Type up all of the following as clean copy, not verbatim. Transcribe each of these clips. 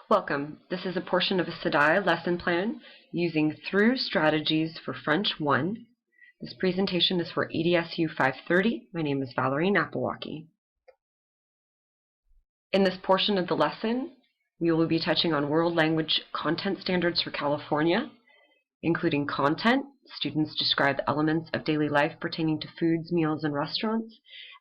Welcome. This is a portion of a SEDAI lesson plan using Through Strategies for French 1. This presentation is for EDSU 530. My name is Valerie Napawaki. In this portion of the lesson, we will be touching on World Language Content Standards for California, including content. Students describe elements of daily life pertaining to foods, meals, and restaurants,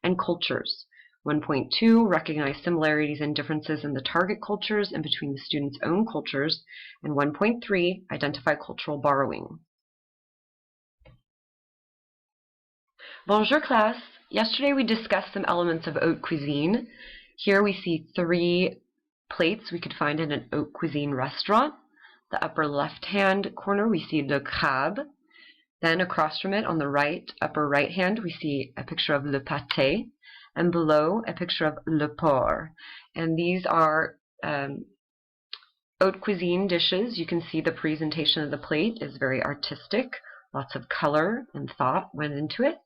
and cultures. 1.2, recognize similarities and differences in the target cultures and between the students' own cultures. And 1.3, identify cultural borrowing. Bonjour classe. Yesterday we discussed some elements of haute cuisine. Here we see 3 plates we could find in an haute cuisine restaurant. The upper left-hand corner we see le crabe. Then across from it on the right, upper right-hand, we see a picture of le pâté. And below, a picture of le porc. And these are haute cuisine dishes. You can see the presentation of the plate is very artistic. Lots of color and thought went into it.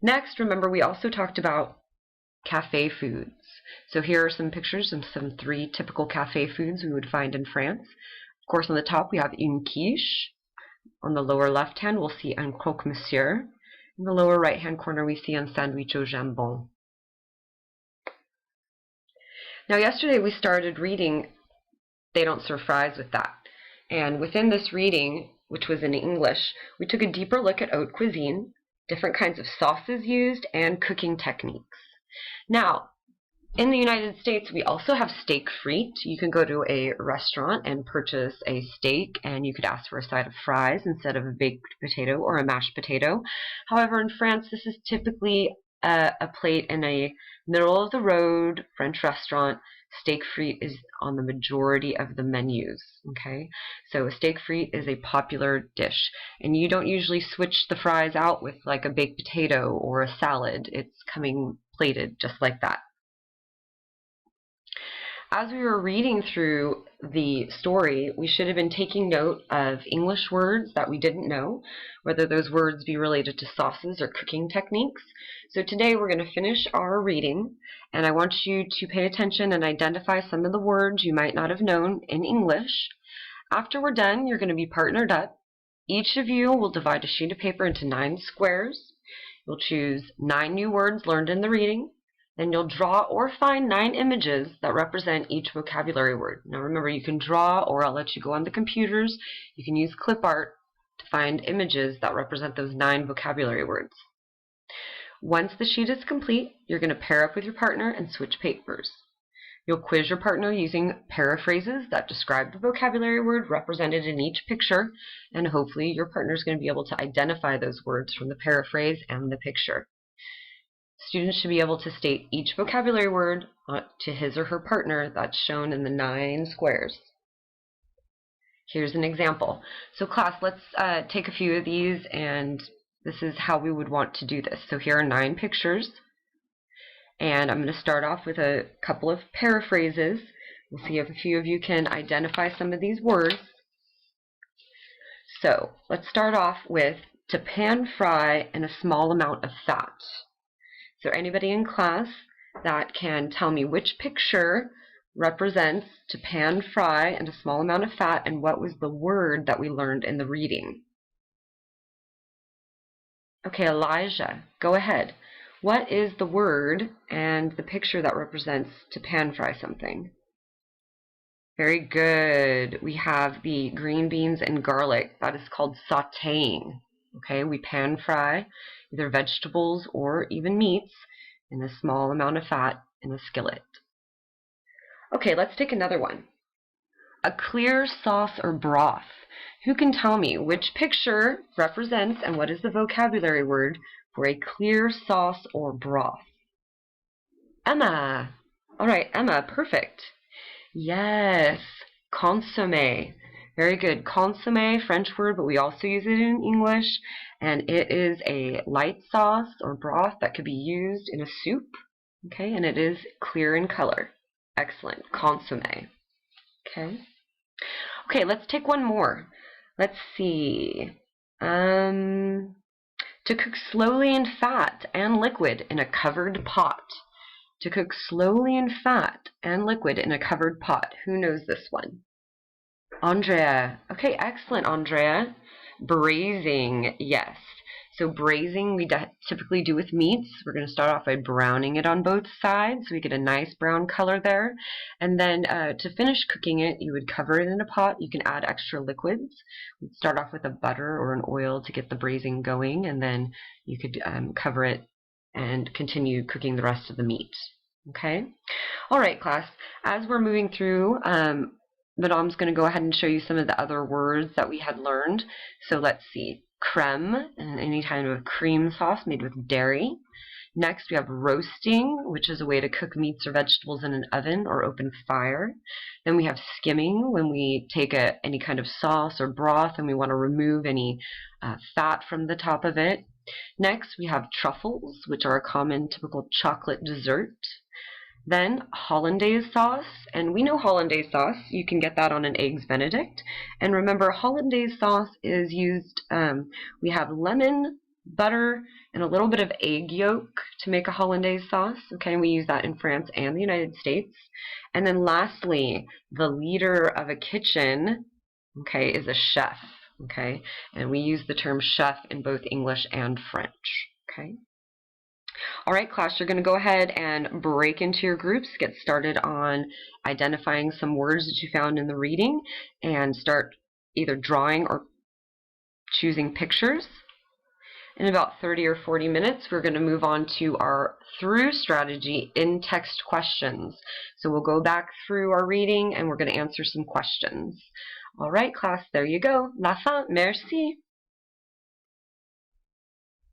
Next, remember we also talked about cafe foods. So here are some pictures of some 3 typical cafe foods we would find in France. Of course, on the top we have une quiche. On the lower left hand, we'll see un croque-monsieur. In the lower right-hand corner, we see un sandwich au jambon. Now, yesterday we started reading They Don't Serve Fries with That. And within this reading, which was in English, we took a deeper look at haute cuisine, different kinds of sauces used, and cooking techniques. Now, in the United States, we also have steak frites. You can go to a restaurant and purchase a steak, and you could ask for a side of fries instead of a baked potato or a mashed potato. However, in France, this is typically a plate in a middle-of-the-road French restaurant. Steak frite is on the majority of the menus. Okay, so a steak frite is a popular dish, and you don't usually switch the fries out with like a baked potato or a salad. It's coming plated just like that. As we were reading through the story, we should have been taking note of English words that we didn't know, whether those words be related to sauces or cooking techniques. So today we're going to finish our reading, and I want you to pay attention and identify some of the words you might not have known in English. After we're done, you're going to be partnered up. Each of you will divide a sheet of paper into 9 squares. You'll choose 9 new words learned in the reading. Then you'll draw or find 9 images that represent each vocabulary word. Now remember, you can draw, or I'll let you go on the computers. You can use clip art to find images that represent those 9 vocabulary words. Once the sheet is complete, you're going to pair up with your partner and switch papers. You'll quiz your partner using paraphrases that describe the vocabulary word represented in each picture, and hopefully your partner is going to be able to identify those words from the paraphrase and the picture. Students should be able to state each vocabulary word to his or her partner that's shown in the 9 squares. Here's an example. So class, let's take a few of these, and this is how we would want to do this. So here are 9 pictures, and I'm going to start off with a couple of paraphrases. We'll see if a few of you can identify some of these words. So let's start off with to pan fry in a small amount of fat. Is there anybody in class that can tell me which picture represents to pan fry and a small amount of fat, and what was the word that we learned in the reading? Okay, Elijah, go ahead. What is the word and the picture that represents to pan fry something? Very good. We have the green beans and garlic. That is called sautéing. Okay, we pan fry either vegetables or even meats in a small amount of fat in a skillet. Okay, let's take another one. A clear sauce or broth. Who can tell me which picture represents and what is the vocabulary word for a clear sauce or broth? Emma. All right, Emma, perfect. Yes, consommé. Very good. Consommé, French word, but we also use it in English, and it is a light sauce or broth that could be used in a soup, okay, and it is clear in color. Excellent. Consommé. Okay. Okay, let's take one more. Let's see. To cook slowly in fat and liquid in a covered pot. To cook slowly in fat and liquid in a covered pot. Who knows this one? Andrea. Okay, excellent, Andrea. Braising, yes. So braising we typically do with meats. We're going to start off by browning it on both sides so we get a nice brown color there. And then to finish cooking it, you would cover it in a pot. You can add extra liquids. We'd start off with a butter or an oil to get the braising going, and then you could cover it and continue cooking the rest of the meat. Okay? All right, class. As we're moving through, Madame's going to go ahead and show you some of the other words that we had learned. So let's see. Creme, and any kind of cream sauce made with dairy. Next we have roasting, which is a way to cook meats or vegetables in an oven or open fire. Then we have skimming, when we take any kind of sauce or broth and we want to remove any fat from the top of it. Next we have truffles, which are a common typical chocolate dessert. Then hollandaise sauce, and we know hollandaise sauce, you can get that on an Eggs Benedict. And remember, hollandaise sauce is used, we have lemon, butter, and a little bit of egg yolk to make a hollandaise sauce. Okay, we use that in France and the United States. And then lastly, the leader of a kitchen, okay, is a chef. Okay, and we use the term chef in both English and French. Okay. All right, class, you're going to go ahead and break into your groups, get started on identifying some words that you found in the reading, and start either drawing or choosing pictures. In about 30 or 40 minutes, we're going to move on to our through strategy in-text questions. So we'll go back through our reading and we're going to answer some questions. All right, class, there you go. La fin, merci.